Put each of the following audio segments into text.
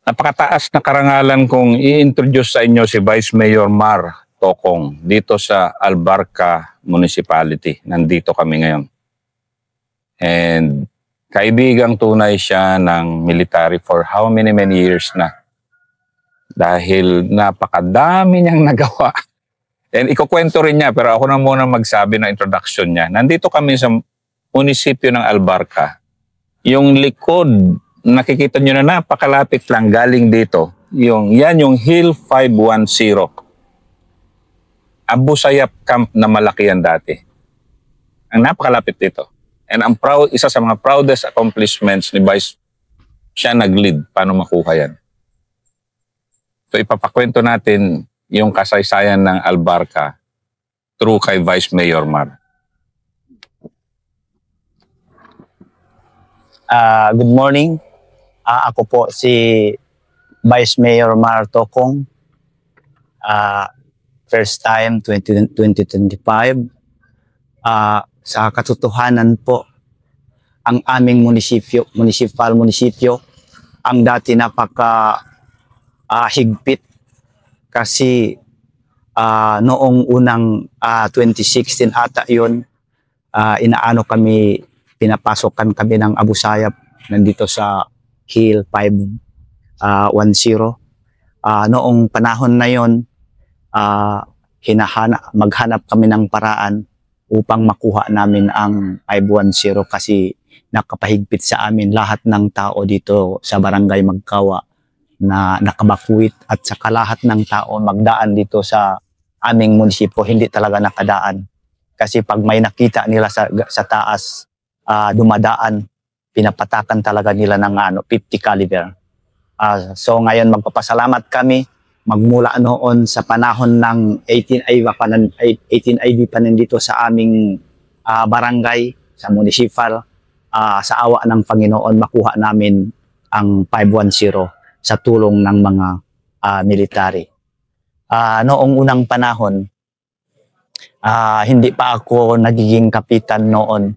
Napakataas na karangalan kong i-introduce sa inyo si Vice Mayor Mar Tocong dito sa Albarca Municipality. Nandito kami ngayon. And kaibigang tunay siya ng military for how many years na. Dahil napakadami niyang nagawa. And ikukwento rin niya, pero ako na muna magsabi ng introduction niya. Nandito kami sa munisipyo ng Albarca. Yung likod, nakikita nyo na napakalapit lang galing dito. Yan yung Hill 510. Abu Sayyaf Camp na malaki yan dati. Ang napakalapit dito. And ang isa sa mga proudest accomplishments ni Vice, siya nag-lead paano makuha yan. So ipapakwento natin yung kasaysayan ng Albarca through kay Vice Mayor Mar. Good morning. Ako po si Vice Mayor Mar Tocong. First time 2025. Sa katotohanan po, ang aming municipal munisipyo, ang dati higpit kasi noong unang 2016 ata yun, pinapasokan kami ng Abu Sayyaf nandito sa Hill 510. Noong panahon na yon, maghanap kami ng paraan upang makuha namin ang 510 kasi nakapahigpit sa amin lahat ng tao dito sa Barangay Magkawa na nakabakwit at saka lahat ng tao magdaan dito sa aming munisipyo hindi talaga nakadaan. Kasi pag may nakita nila sa taas, dumadaan, pinapatakan talaga nila ng 50 caliber. So ngayon magpapasalamat kami magmula noon sa panahon ng 18ID pa nandito sa aming barangay, sa municipal, sa awa ng Panginoon makuha namin ang 510 sa tulong ng mga military. Noong unang panahon, hindi pa ako nagiging kapitan noon.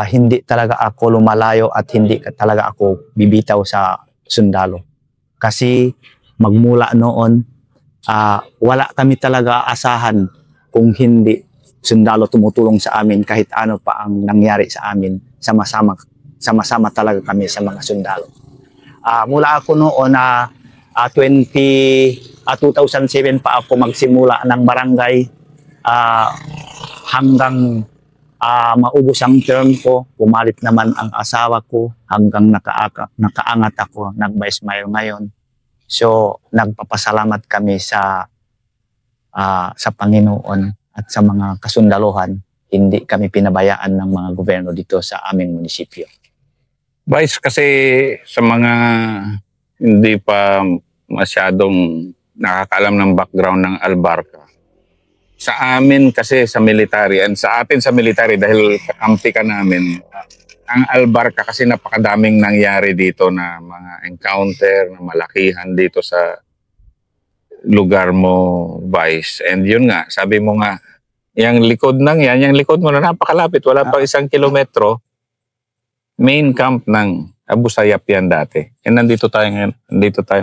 Hindi talaga ako lumalayo at hindi talaga ako bibitaw sa sundalo. Kasi magmula noon, wala kami talaga asahan kung hindi sundalo tumutulong sa amin kahit ano pa ang nangyari sa amin. Sama-sama talaga kami sa mga sundalo. Mula ako noon 2007 pa ako magsimula ng barangay hanggang maubos ang term ko, pumalit naman ang asawa ko hanggang nakaangat ako ng Vice Mayor ngayon. So nagpapasalamat kami sa Panginoon at sa mga kasundaluhan, hindi kami pinabayaan ng mga gobyerno dito sa aming munisipyo. Vice, kasi sa mga hindi pa masyadong nakakaalam ng background ng Albarca, sa amin kasi sa military, and sa atin sa military dahil kampi ka namin, ang Albarca kasi napakadaming nangyari dito na mga encounter na malakihan dito sa lugar mo, Vice. And yun nga, sabi mo nga, yung likod yung likod mo na napakalapit, wala pa 1 kilometro, main camp ng Abu Sayyaf yan dati. And nandito tayo ngayon,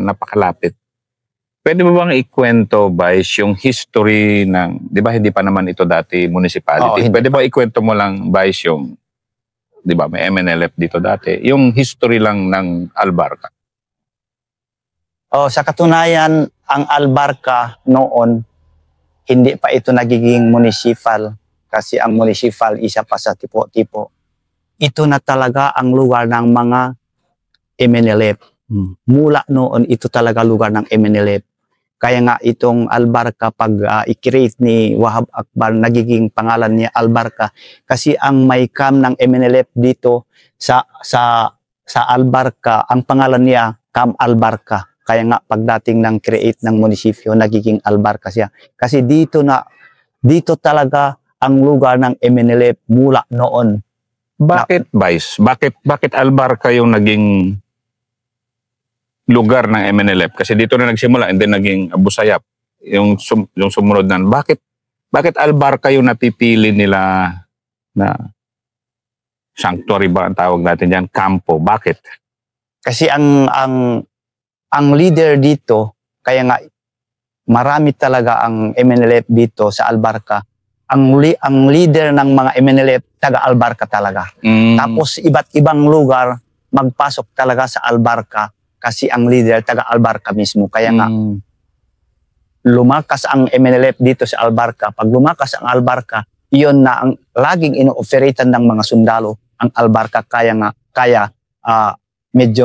napakalapit. Pwede mo bang ikwento, Vice, yung history ng, di ba hindi pa naman ito dati municipality? Pwede ba ikwento mo lang, Vice, yung, di ba may MNLF dito dati, yung history lang ng Albarca? Sa katunayan, ang Albarca noon, hindi pa ito nagiging municipal kasi ang municipal isa pa sa tipo-tipo. Ito na talaga ang lugar ng mga MNLF. Mula noon, ito talaga lugar ng MNLF. Kaya nga itong Albarca, pag i-create ni Wahab Akbar, nagiging pangalan niya Albarca. Kasi ang may camp ng MNLF dito sa Albarca, ang pangalan niya Camp Albarca. Kaya nga pagdating ng create ng munisipyo, nagiging Albarca siya. Kasi dito talaga ang lugar ng MNLF mula noon. Bakit, Vice? Bakit Albarca yung naging lugar ng MNLF? Kasi dito na nagsimula and then naging Abu Sayyaf, yung sumunod na. Bakit Albarca yung napipili nila na sanctuary ba ang tawag natin diyan, kampo? Bakit? Kasi ang ang leader dito, kaya nga marami talaga ang MNLF dito sa Albarca. Ang leader ng mga MNLF, taga Albarca talaga. Tapos iba't ibang lugar, magpasok talaga sa Albarca kasi ang leader, taga Albarca mismo. Kaya nga, lumakas ang MNLF dito sa Albarca. Pag lumakas ang Albarca, iyon na ang laging ino-operatan ng mga sundalo, ang Albarca. Kaya medyo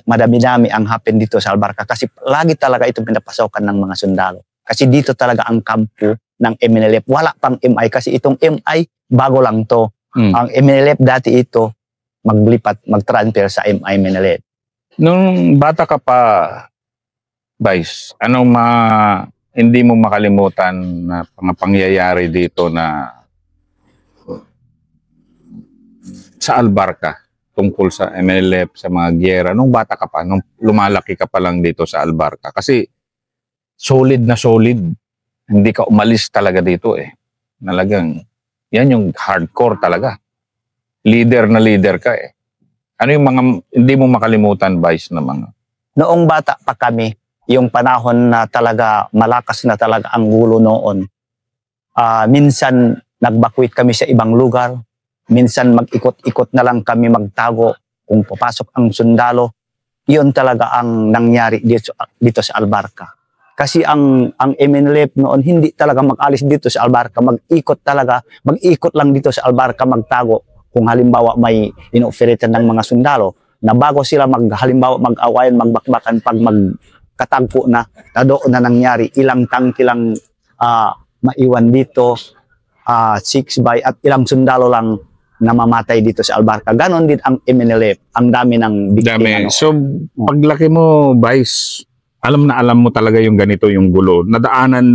madami-dami ang happen dito sa Albarca kasi lagi talaga ito pinapasokan ng mga sundalo. Kasi dito talaga ang kampo ng MNLF. Wala pang MI kasi itong MI, bago lang to. Ang MNLF dati ito, mag-transfer sa MI MNLF. Nung bata ka pa, Vice, anong hindi mo makalimutan na mga pangyayari dito na sa Albarca tungkol sa MNLF, sa mga giyera, nung bata ka pa, nung lumalaki ka pa lang dito sa Albarca? Kasi solid na solid. Hindi ka umalis talaga dito eh. Nalagang, yan yung hardcore talaga. Leader na leader ka eh. Ano yung mga, hindi mo makalimutan, Vice, na mga? Noong bata pa kami, yung panahon na talaga, malakas na talaga ang gulo noon. Minsan, nagbakwit kami sa ibang lugar. Minsan, mag-ikot-ikot na lang kami magtago kung papasok ang sundalo. Yun talaga ang nangyari dito sa Albarca. Kasi ang MNLF noon, hindi talaga mag-alis dito sa Albarca. Mag-ikot lang dito sa Albarca magtago. Kung halimbawa may inoferetan ng mga sundalo, na bago sila halimbawa mag-awayan, magbakbakan, pag magkatagpo na doon na nangyari, ilang tangki lang maiwan dito, 6 by at ilang sundalo lang namamatay dito sa Albarca. Ganon din ang MNLF. Ang dami ng biktima. So, paglaki mo, Vice, alam mo talaga yung ganito, yung gulo. Nadaanan,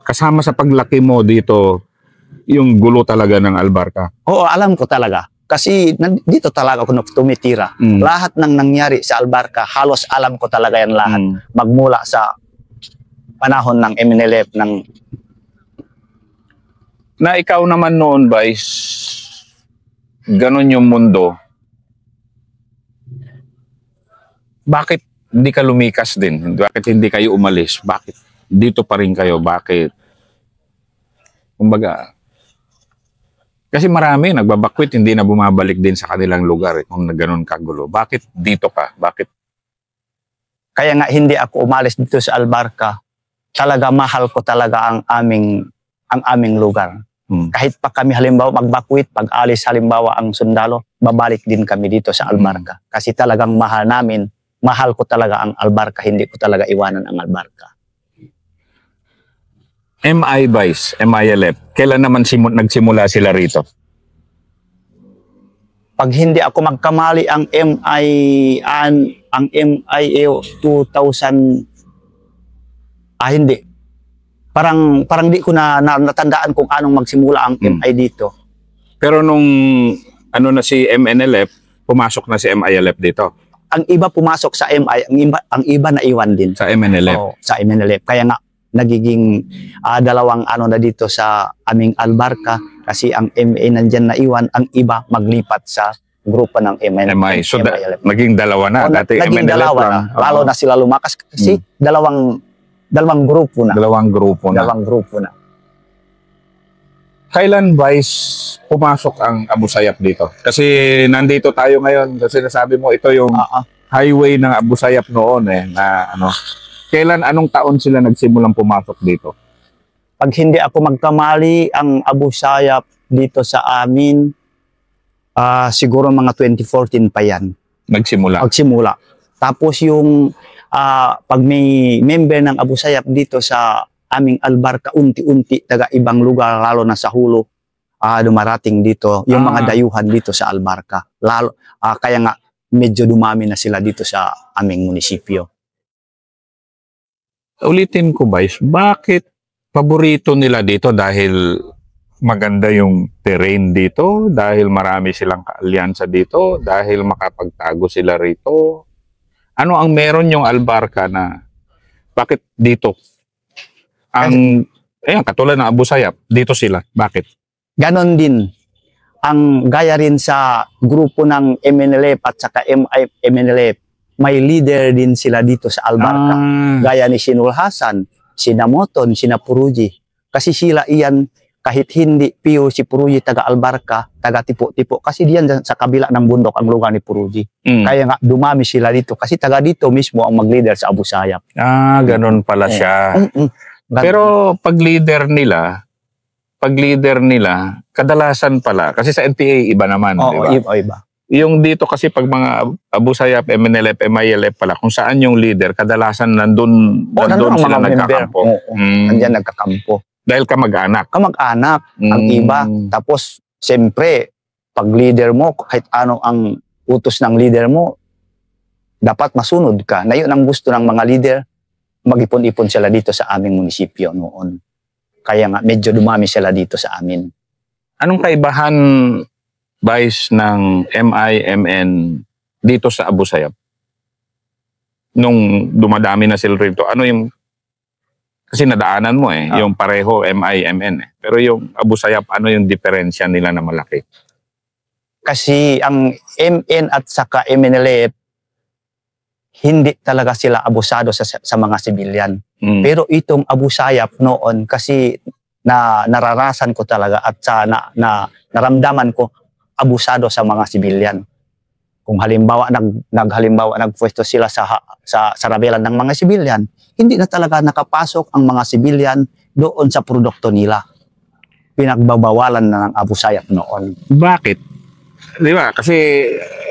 kasama sa paglaki mo dito, yung gulo talaga ng Albarca. Oo, alam ko talaga. Kasi dito talaga ako tumitira. Lahat ng nangyari sa Albarca, halos alam ko talaga yan lahat. Magmula sa panahon ng MNLF. Na ikaw naman noon, Vice, ganon yung mundo. Bakit hindi ka lumikas din? Bakit hindi kayo umalis? Bakit dito pa rin kayo? Bakit? Kumbaga, kasi marami nagbabakwit, hindi na bumabalik din sa kanilang lugar kung gano'n kagulo. Bakit dito ka? Bakit? Kaya nga hindi ako umalis dito sa Albarca. Talaga mahal ko talaga ang aming lugar. Kahit pa kami halimbawa magbakwit, pag alis halimbawa ang sundalo, babalik din kami dito sa Albarca. Kasi talagang mahal ko talaga ang Albarca, hindi ko talaga iwanan ang Albarca. MI Vice, MILF, kailan naman nagsimula sila rito? Pag hindi ako magkamali, ang MI 2000, hindi. Parang di ko na natandaan kung anong magsimula ang MI dito. Pero nung na si MNLF, pumasok na si MILF dito? Ang iba pumasok sa MI, ang iba naiwan din. Sa MNLF? Oo, sa MNLF. Kaya nga, nagiging dalawang na dito sa aming Albarca kasi ang MA nandyan na iwan, ang iba maglipat sa grupo ng MI. So naging dalawa na. Dati naging MNLF dalawa lang. na. Lalo na sila lumakas kasi dalawang grupo na. Dalawang grupo na. Kailan, Vice, pumasok ang Abu Sayyaf dito? Kasi nandito tayo ngayon kasi nasabi mo ito yung highway ng Abu Sayyaf noon na Kailan, anong taon sila nagsimulang pumasok dito? Pag hindi ako magkamali, ang Abu Sayyaf dito sa amin, siguro mga 2014 pa yan. Magsimula? Tapos yung, pag may member ng Abu Sayyaf dito sa aming Albarca, unti-unti, taga ibang lugar, lalo na sa Hulo, dumarating dito, yung mga dayuhan dito sa Albarca. Kaya nga, medyo dumami na sila dito sa aming munisipyo. Ulitin ko, Vice, bakit paborito nila dito? Dahil maganda yung terrain dito? Dahil marami silang kaalyansa dito? Dahil makapagtago sila rito? Ano ang meron yung Albarca na bakit dito? Katulad ng Abu Sayyaf, dito sila. Bakit? Ganon din. Ang gaya rin sa grupo ng MNLF at saka MNLF, may leader din sila dito sa Albarca. Ah, Gaya ni Sinul Hasan, sina Moton, sina Puruji. Kasi sila iyan, kahit hindi piyo si Puruji taga Albarca, taga Tipo-Tipo, kasi diyan sa kabila ng bundok ang lugar ni Puruji. Kaya nga dumami sila dito kasi taga dito mismo ang mag-leader sa Abu Sayyaf. ganun pala siya. Ganun. Pero pag leader nila, kadalasan pala, kasi sa NPA iba naman, di ba? Iba. Yung dito kasi pag mga Abu Sayyaf, MNLF, MILF pala, kung saan yung leader, kadalasan nandun ang sila mga member. nagkakampo. Nandiyan nagkakampo. Dahil kamag-anak. Kamag-anak ang iba. Tapos, siyempre, pag leader mo, kahit ano ang utos ng leader mo, dapat masunod ka. Na yun ang gusto ng mga leader, mag-ipon-ipon sila dito sa aming munisipyo noon. Kaya nga, medyo dumami sila dito sa amin. Anong kaibahan, Vice, ng MIMN dito sa Abu Sayyaf? Nung dumadami na sila rito, ano yung, kasi nadaanan mo yung pareho MIMN Pero yung Abu Sayyaf, ano yung diferensya nila na malaki? Kasi ang MN at saka MNLF, hindi talaga sila abusado sa mga sibilyan. Pero itong Abu Sayyaf noon, kasi nararasan ko talaga at naramdaman ko abusado sa mga sibilyan. Kung halimbawa nagpwesto sila sa rabelan ng mga sibilyan, hindi na talaga nakapasok ang mga sibilyan doon sa produkto nila. Pinagbabawalan na ng Abu Sayyaf noon. Bakit? Di ba? Kasi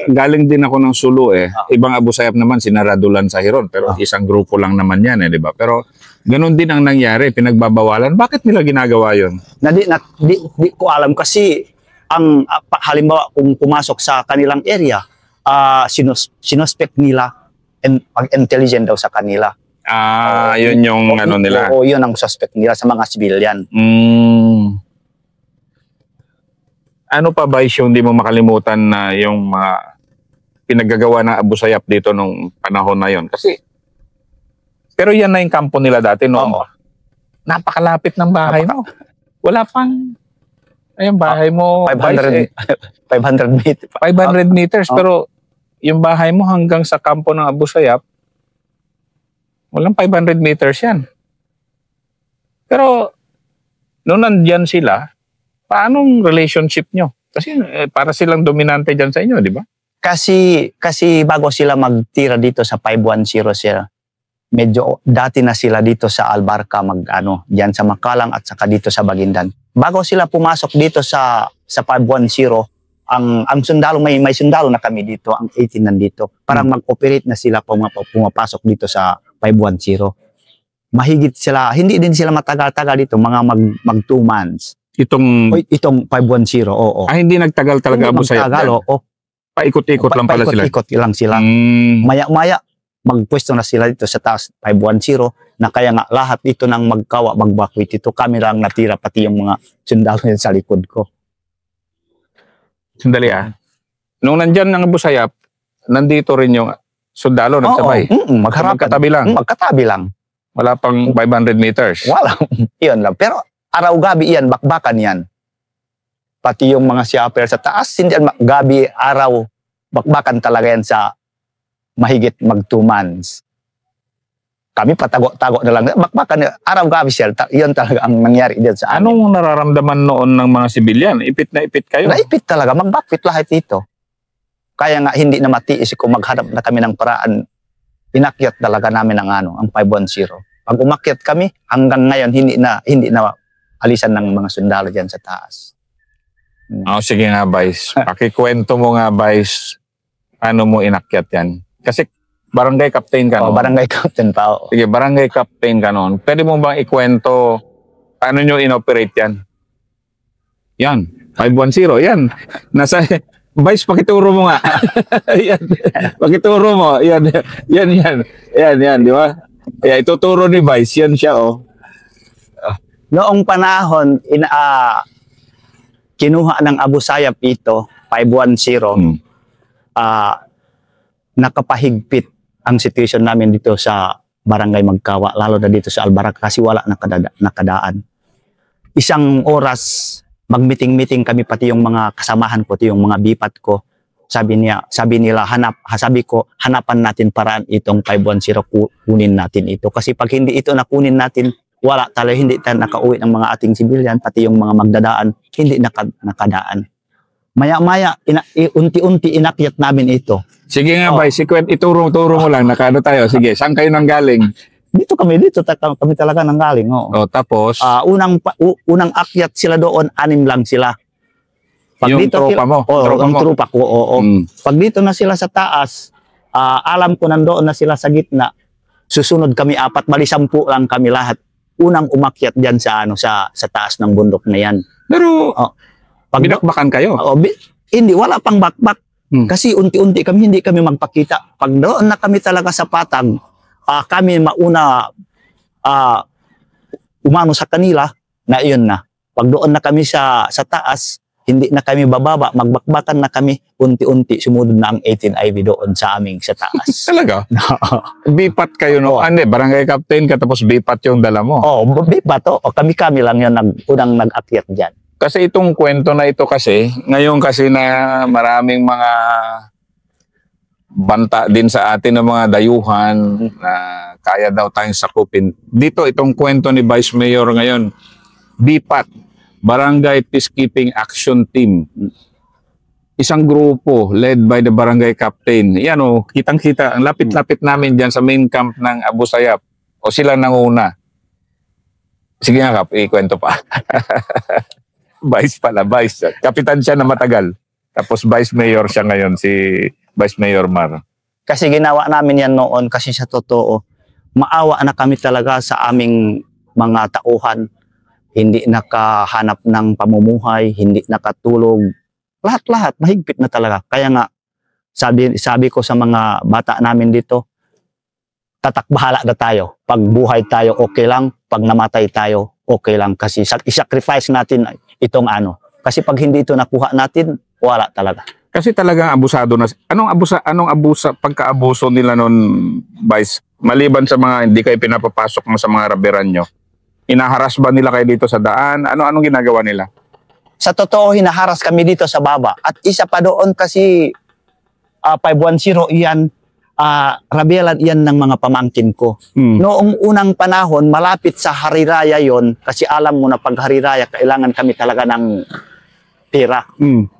galing din ako ng Sulu Ibang Abu Sayyaf naman sinaradulan sa Hiron, pero isang grupo lang naman yan di ba? Pero ganun din ang nangyari, pinagbabawalan. Bakit nila ginagawa yun? Di ko alam kasi halimbawa kung pumasok sa kanilang area, sinuspect nila pag-intelligent daw sa kanila. Yun yung ano nila. Oo, yun ang suspect nila sa mga civilian. Ano pa ba yung hindi mo makalimutan na yung mga pinaggagawa ng Abu Sayyaf dito nung panahon na yon? Kasi, pero yan na yung kampo nila dati noon. Napakalapit ng bahay mo. Wala pang, ayun, bahay mo. 500 meters. 500 meters, pero yung bahay mo hanggang sa kampo ng Abu Sayyaf, walang 500 meters yan. Pero, nung nandyan sila, paanong relationship nyo? Kasi para silang dominante dyan sa inyo, di ba? Kasi bago sila magtira dito sa 510 sila, medyo dati na sila dito sa Albarca diyan sa Makalang at saka dito sa Baguindan. Bago sila pumasok dito sa 510, ang sundalo, may sundalo na kami dito, ang 18 nandito. Parang mag-operate na sila pumapasok dito sa 510. Mahigit sila, hindi din sila matagal-tagal dito, mga mag 2 months. Itong 510, oo. Hindi nagtagal talaga Abu Sayyaf. Paikot-ikot lang pala sila. Paikot-ikot lang sila. Maya-maya, magpwesto na sila dito sa taas 510, na kaya nga lahat dito ng magkawa, magbakwit ito. Kami lang natira, pati yung mga sundalo sa likod ko. Sandali Nung nandyan ng Abu Sayyaf, nandito rin yung sundalo nagsabay. Magkatabi lang. Magkatabi lang. Wala pang 500 meters. Wala. Iyon lang. Pero araw-gabi yan, bakbakan yan. Pati yung mga siaper sa taas, hindi yan gabi, araw, bakbakan talaga yan sa mahigit mag 2 months. Kami patago-tago na lang. Bakbakan, araw-gabi siya. Iyon talaga ang nangyari din sa amin. Anong nararamdaman noon ng mga sibilyan? Ipit na ipit kayo? Naipit talaga. Magbakpit lahat ito. Kaya nga hindi na matiis kung maghanap na kami ng paraan. Inakyat talaga namin ang 510. Pag umakyat kami, hanggang ngayon hindi na alisan ng mga sundalo dyan sa taas. Sige nga, Vice. Pakikwento mo nga, Vice, ano mo inakyat yan? Kasi barangay captain ka noon. Barangay captain pa. Sige, barangay captain ka noon. Pwede mo bang ikwento paano nyo inoperate yan? Yan, 510, yan. Vice, pakituro mo nga. Yan. Pakituro mo. Yan, di ba? Kaya ituturo ni Vice, yan siya, Noong panahon, kinuha ng Abu Sayyaf ito, 510, nakapahigpit ang situation namin dito sa Barangay Magkawa, lalo na dito sa Albarca kasi wala nakadaan. Isang oras, mag-meeting-meeting kami, pati yung mga kasamahan ko, yung mga bipat ko, sabi nila, sabi ko, hanapan natin paraan itong 510, kunin natin ito. Kasi pag hindi ito nakunin natin, wala talaga, hindi tayo nakauwi ng mga ating sibilyan, pati yung mga magdadaan, hindi nakadaan. Maya-maya, unti-unti inakyat namin ito. Sige nga, Oh. Vice, ituro mo lang, nakano tayo. Sige, saan kayo nanggaling? Dito kami talaga nanggaling. O, tapos, Unang akyat sila doon, 6 lang sila. yung tropa mo. Ang tropa ko, oo. Mm. Pag dito na sila sa taas, alam ko nandoon na sila sa gitna. Susunod kami 4, bali 10 lang kami lahat. Unang umakyat diyan sa taas ng bundok na yan. Pero, Pag binakbakan kayo. hindi, wala pang bakbak. Kasi unti-unti hindi kami magpakita. Pag doon na kami talaga sa patag, kami mauna umano sa kanila, na iyon na. Pag doon na kami sa taas, hindi na kami bababa, magbakbakan na kami, unti-unti sumunod na ang 18 IV doon sa aming sa taas. Talaga? Bipat kayo, no? Hindi, barangay captain ka, tapos bipat yung dala mo. Bipat, kami lang yun unang nag-akyat dyan. Kasi itong kwento na ito kasi, ngayon kasi na maraming mga banta din sa atin ng mga dayuhan na kaya daw tayong sakupin. Dito, itong kwento ni Vice Mayor ngayon, BPAT, Barangay Peacekeeping Action Team. Isang grupo led by the barangay captain. Yan o, kitang-kita, ang lapit-lapit namin dyan sa main camp ng Abu Sayyaf. O sila nanguna. Sige nga, Kap, ikwento pa. Vice pala, Vice. Kapitan siya na matagal. Tapos Vice Mayor siya ngayon, si Vice Mayor Mar. Kasi ginawa namin yan noon kasi sa totoo, maawa na kami talaga sa aming mga tauhan. Hindi nakahanap ng pamumuhay, hindi nakatulog. Lahat-lahat, mahigpit na talaga. Kaya nga, sabi ko sa mga bata namin dito, tatakbahala na tayo. Pag buhay tayo, okay lang. Pag namatay tayo, okay lang. Kasi isacrifice natin itong Kasi pag hindi ito nakuha natin, wala talaga. Kasi talagang abusado na. Anong pagka-abuso nila noon, Vice? Maliban sa mga hindi kayo pinapapasok mo sa mga raberan nyo, inaharas ba nila kayo dito sa daan? Anong ginagawa nila? Sa totoo, hinaharas kami dito sa baba. At isa pa doon kasi 510 iyan, rabelan iyan ng mga pamangkin ko. Noong unang panahon, malapit sa Hariraya yon, kasi alam mo na pag Hariraya, kailangan kami talaga ng pera.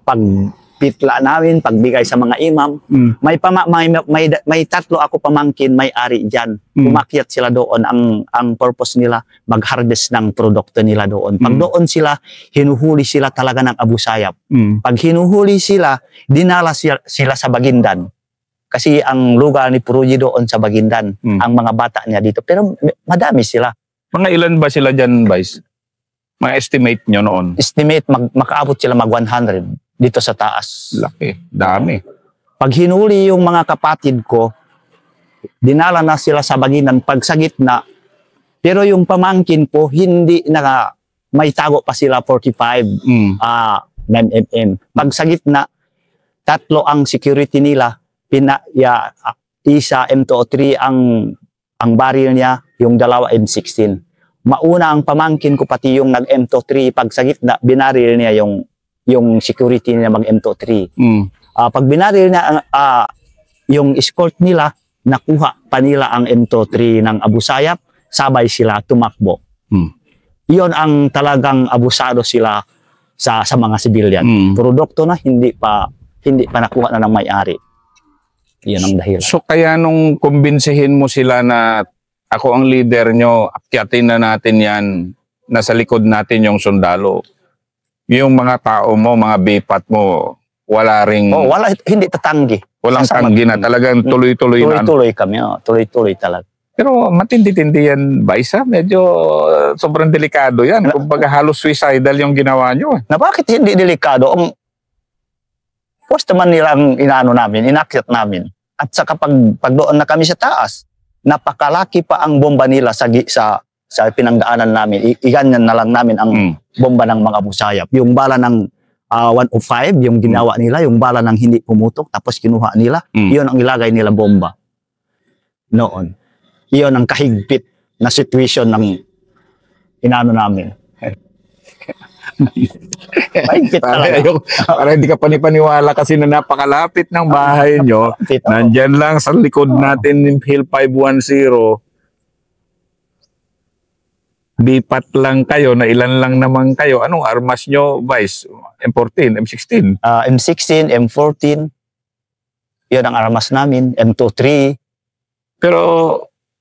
Pagpitla namin, pagbigay sa mga imam. May 3 ako pamangkin, may ari dyan. Umakyat sila doon. Ang purpose nila, mag-harvest ng produkto nila doon. Pag doon sila, hinuhuli sila talaga ng Abu Sayyaf. Pag hinuhuli sila, dinala sila sa Bagindan. Kasi ang lugar ni Puruji doon sa Bagindan, ang mga bata niya dito. Pero madami sila. Mga ilan ba sila dyan, Vice? Mga estimate nyo noon? Estimate, makaabot sila mag 100 dito sa taas. Laki, dami. Pag hinuli yung mga kapatid ko, dinala na sila sa Bagindan pag sa gitna. Pero yung pamangkin ko, hindi may tago pa sila 45, 9mm. Pag sa gitna, 3 ang security nila. Isa M203 ang baril niya, yung 2 M16. Mauna ang pamangkin ko pati yung nag M203, pag sa gitna binaril niya yung security niya mag M203. Pag binaril niya yung escort nila, nakuha pa nila ang M203 ng Abu Sayyaf, sabay sila tumakbo. Iyon ang talagang abusado sila sa mga civilian. Produkto na hindi pa nakuha na ng may-ari. Iyon ang dahil. So kaya nung kumbinsihin mo sila na ako ang leader nyo, akyatin na natin yan, nasa likod natin yung sundalo. Yung mga tao mo, mga bipat mo, wala ring... hindi tatanggi. Walang tanggi na, talagang tuloy-tuloy na. Tuloy-tuloy kami, tuloy-tuloy talaga. Pero matindi-tindi yan, Vice, medyo sobrang delikado yan. Kumbaga halos suicidal yung ginawa nyo. Na bakit hindi delikado? Basta man nilang inakyat namin. At saka pag doon na kami sa taas, napakalaki pa ang bomba nila sa pinangdaanan namin. Iganyan na lang namin ang bomba ng mga Abu Sayyaf. Yung bala ng 105, yung ginawa nila, yung bala ng hindi pumutok, tapos kinuha nila, yun ang ilagay nila bomba. Noon. Yun ang kahigpit na situation ng namin. Mahigpit talaga. Para hindi ka panipaniwala kasi na napakalapit ng bahay nyo. Mahigpit, oo. Nandyan lang sa likod natin ng Hill 510. Bipat lang kayo, na ilan lang naman kayo. Anong armas nyo, Vice? M14, M16? M16, M14, yun ang armas namin, M23, Pero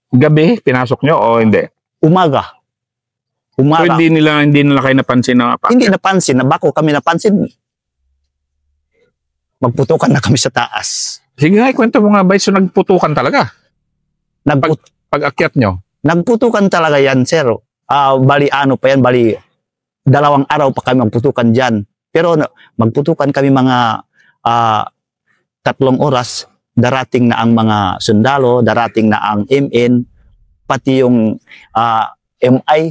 gabi, pinasok nyo o hindi? umaga. So, Umaga. hindi nila kayo napansin na Hindi napansin, bako kami napansin. Magputukan na kami sa taas. Sige nga, kwento mo nga, Vice, so nagputukan talaga. Pag-akyat nyo. Nagputukan talaga yan, sir. Bali ano pa yan, bali 2 araw pa kami magputukan dyan. Pero magputukan kami mga 3 oras, darating na ang mga sundalo, darating na ang MN, pati yung MI,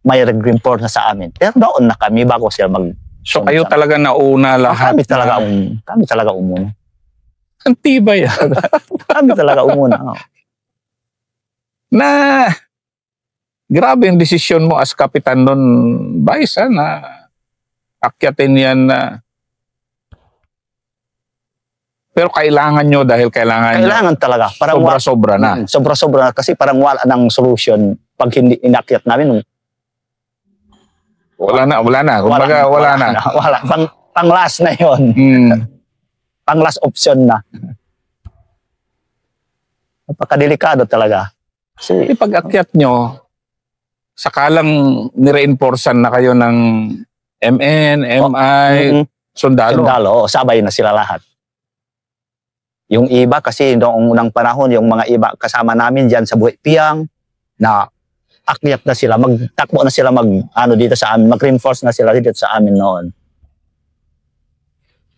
may report na sa amin. Pero doon na kami bago sila mag... So kayo talaga nauna lahat. Kami talaga umuna. Ang tibay. Kami talaga umuna. Oh. Na grabe yung desisyon mo as kapitan nun, Vice, na akyatin yan na. Pero kailangan nyo dahil Kailangan talaga. Parang sobra-sobra na. Sobra-sobra na kasi parang wala ng solution pag hindi inakyat namin. Wala na. Kumbaga, wala na. Pang last na yon. Pang last option na. Napakadelikado talaga. Kasi pag-akyat nyo, sakalang nireinforcean na kayo ng MN, MI, sundalo. Sundalo, sabay na sila lahat. Yung iba kasi noong unang panahon, yung mga iba kasama namin dyan sa Buhay Piyang, na akyat na sila, magtakbo na sila dito sa amin, mag-reinforce na sila dito sa amin noon.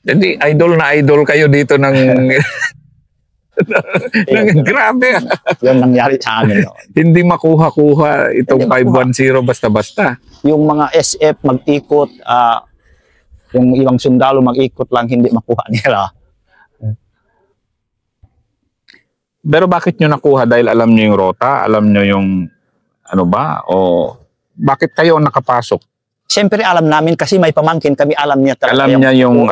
Hindi, idol na idol kayo dito ng... Grabe. Yung nangyari sa amin noon. Hindi makuha-kuha itong 510 basta-basta. Yung mga SF mag-ikot, yung ibang sundalo mag-ikot lang, hindi makuha nila. Pero bakit nyo nakuha? Dahil alam nyo yung rota? Alam nyo yung ano ba? O bakit kayo nakapasok? Siyempre alam namin kasi may pamangkin kami, alam niya talaga. Alam niya yung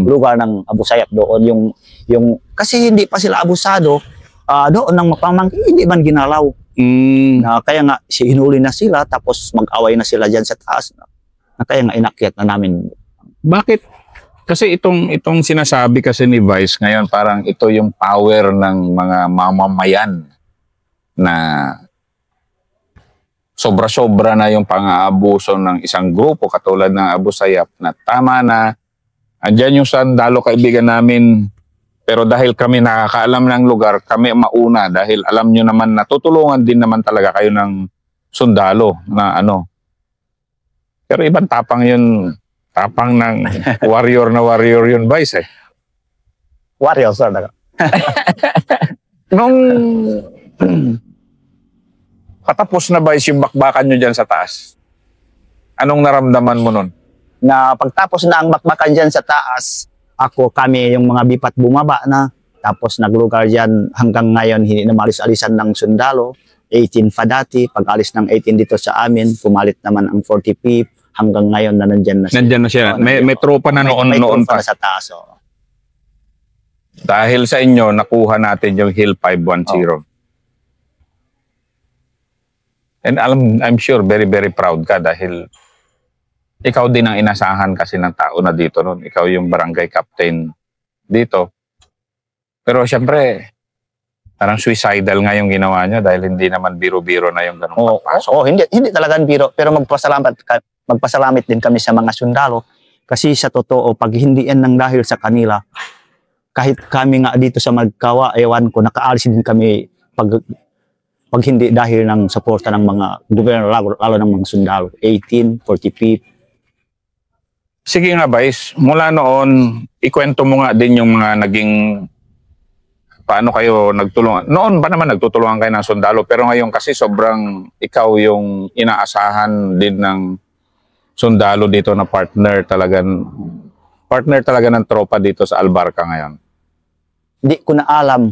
lugar ng Abu Sayyaf doon. Yung kasi hindi pa sila abusado, doon ng pamangkin, hindi man ginalaw. Kaya nga, hinuli na sila, tapos mag-away na sila dyan sa taas. Kaya nga, inakyat na namin. Bakit? Kasi itong sinasabi kasi ni Vice ngayon, parang ito yung power ng mga mamamayan na sobra-sobra na yung pang-aabuso ng isang grupo katulad ng Abu Sayyaf na tama na andyan yung sundalo kaibigan namin, pero dahil kami nakakaalam ng lugar, kami mauna dahil alam nyo naman na tutulungan din naman talaga kayo ng sundalo na ano. Pero ibang tapang yun, tapang ng warrior na warrior yun, Vice eh. Warrior, sir. Nung patapos na Vice yung bakbakan nyo dyan sa taas, anong naramdaman mo nun? Na pagtapos na ang bakbakan dyan sa taas, kami, yung mga bipat bumaba na, tapos naglugar dyan hanggang ngayon, hindi na malis-alisan ng sundalo, 18 pa dati, pag-alis ng 18 dito sa amin, pumalit naman ang 45, hanggang ngayon na nandyan na siya. Nandyan na siya. May tropa na noon pa. Na sa taas. Oh. Dahil sa inyo, nakuha natin yung Hill 510. Oh. And I'm sure very, very proud ka dahil ikaw din ang inasahan kasi ng tao na dito noon. Ikaw yung barangay captain dito. Pero siyempre, parang suicidal nga yung ginawa niya dahil hindi naman biro-biro na yung ganung pagpasok. Hindi talagang biro. Pero magpasalamat din kami sa mga sundalo. Kasi sa totoo, pag hindi yan nang dahil sa kanila, kahit kami nga dito sa Magkawa, ewan ko, nakaalis din kami pag hindi dahil ng suporta ng mga gobyerno, lalo ng mga sundalo. 18, 45. Sige nga, Vice. Mula noon, ikwento mo nga din yung mga naging paano kayo nagtulungan. Noon ba naman nagtutulungan kayo ng sundalo? Pero ngayon kasi sobrang ikaw yung inaasahan din ng sundalo dito na partner talaga ng tropa dito sa Albarca ngayon. Hindi ko na alam.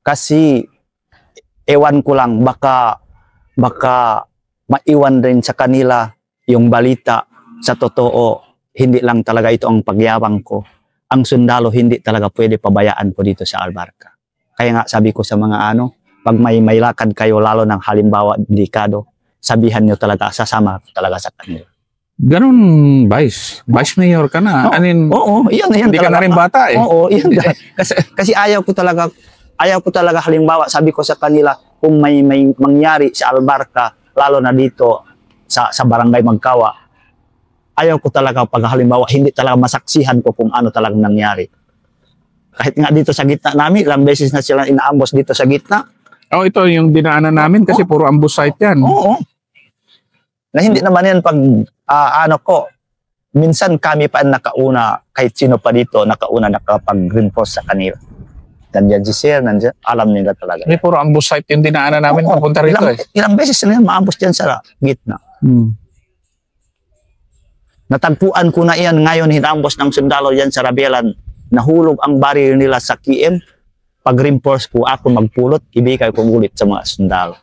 Kasi ewan ko lang, baka maiwan din sa kanila yung balita sa totoo, hindi lang talaga ito ang pagyabang ko. Ang sundalo hindi talaga pwede pabayaan ko dito sa Albarca. Kaya nga sabi ko sa mga pag may lakad kayo, lalo ng halimbawa delikado, sabihan nyo talaga, sasama ko talaga sa kanila. Ganun, Vice. Vice Mayor ka na. Oo, yan hindi ka na rin bata eh. Oo, yan. kasi ayaw ko talaga halimbawa, sabi ko sa kanila, kung may mangyari sa Albarca, lalo na dito sa barangay Magkawa, ayaw ko talaga pag halimbawa, hindi talaga masaksihan ko kung ano talagang nangyari. Kahit nga dito sa gitna namin, ilang beses na sila inaambos dito sa gitna. Oh, ito yung dinaanan namin kasi puro ambush site yan. Oo. Na hindi naman yan pag minsan kami pa nakauna, kahit sino pa dito, nakapag-reinforce sa kanila. Nandiyan si Sir, alam nila talaga. Hindi, puro ambush site yung dinaanan namin papunta rito Ilang beses na yan, maambos dyan sa gitna. Natagpuan ko na iyan ngayon, hinambos ng sundalo yan sa Rabelan. Nahulog ang baril nila sa KM. Pag-reinforce ko, ako magpulot, ibigay ko ulit sa mga sundalo.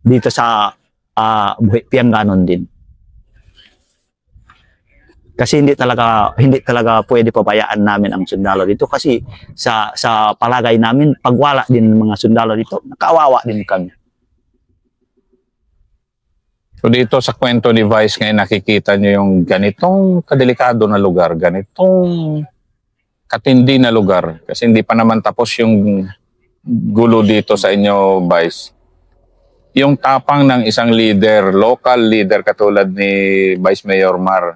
Dito sa Buhipiyang ganon din. Kasi hindi talaga pwede pabayaan namin ang sundalo dito kasi sa palagay namin, pagwala din ng mga sundalo dito, nakaawawa din kami. So dito sa kwento ni Vice ngayon, nakikita nyo yung ganitong kadelikado na lugar, ganitong katindi na lugar. Kasi hindi pa naman tapos yung gulo dito sa inyo, Vice. Yung tapang ng isang leader, local leader katulad ni Vice Mayor Mar,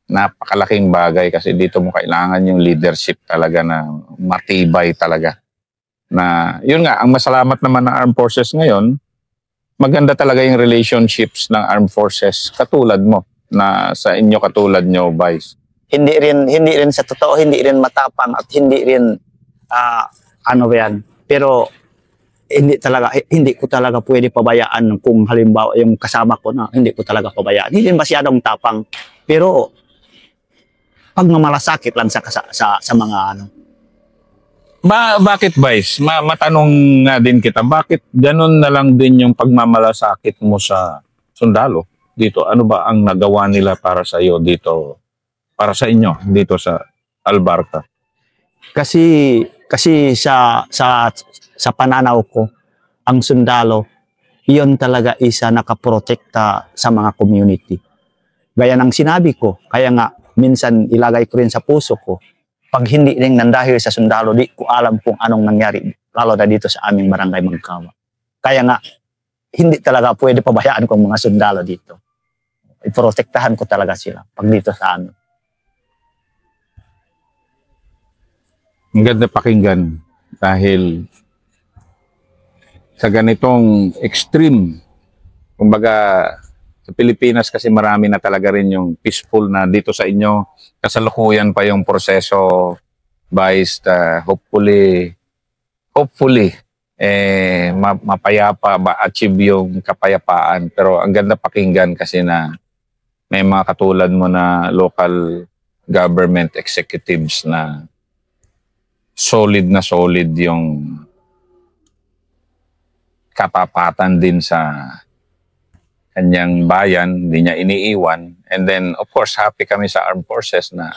napakalaking bagay kasi dito mo kailangan yung leadership talaga na matibay talaga. Na, yun nga, ang masalamat naman ng Armed Forces ngayon, maganda talaga yung relationships ng Armed Forces katulad mo, na sa inyo katulad nyo, Vice. Hindi rin sa totoo, hindi rin matapang at hindi rin pero hindi ko talaga pwede pabayaan kung halimbawa yung kasama ko na hindi ko talaga pabayaan. Hindi masyadong tapang, pero pag mamalasakit lang sa mga Bakit, Vice? Matanong nga din kita, bakit ganun na lang din yung pagmamalasakit mo sa sundalo dito? Ano ba ang nagawa nila para sa iyo dito, para sa inyo dito sa Albarca? Kasi sa pananaw ko, ang sundalo, iyon talaga isa nakaprotekta sa mga community. Gaya ng sinabi ko, kaya nga minsan ilagay ko rin sa puso ko, pag hindi rin nandahil sa sundalo, di ko alam kung anong nangyari, lalo na dito sa aming barangay Magkawa. Kaya nga, hindi talaga pwede pabayaan ko ang mga sundalo dito. Iprotektahan ko talaga sila pag dito sa amin. Ang ganda pakinggan dahil sa ganitong extreme, kumbaga sa Pilipinas kasi marami na talaga rin yung peaceful na dito sa inyo. Kasalukuyan pa yung proseso, Vice, hopefully, mapayapa, ma-achieve yung kapayapaan. Pero ang ganda pakinggan kasi na may mga katulad mo na local government executives na solid yung katapatan din sa kanyang bayan, hindi niya iniiwan. And then, of course, happy kami sa Armed Forces na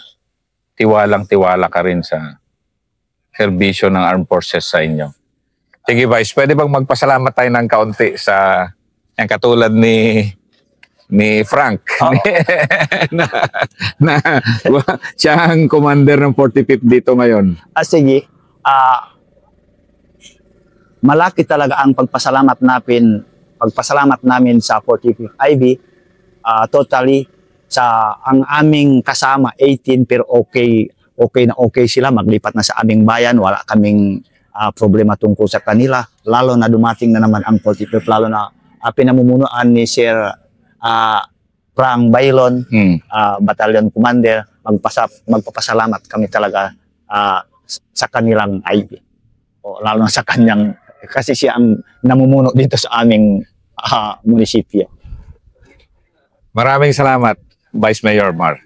tiwalang-tiwala ka rin sa serbisyo ng Armed Forces sa inyo. Sige, Vice, pwede bang magpasalamat tayo ng kaunti sa yung katulad ni Frank na siya ang commander ng 45th dito ngayon. Sige. Malaki talaga ang pagpasalamat namin sa 45th IB. Totally sa ang aming kasama 18 pero okay sila, maglipat na sa aming bayan, wala kaming problema tungkol sa kanila, lalo na dumating na naman ang 45th, lalo na pinamumunuan ni Sir Frank Bailon, Battalion Commander. Magpapasalamat kami talaga sa kanilang IB, lalo na sa kanyang, kasi siya ang namumuno dito sa aming munisipyo. Maraming salamat, Vice Mayor Mar.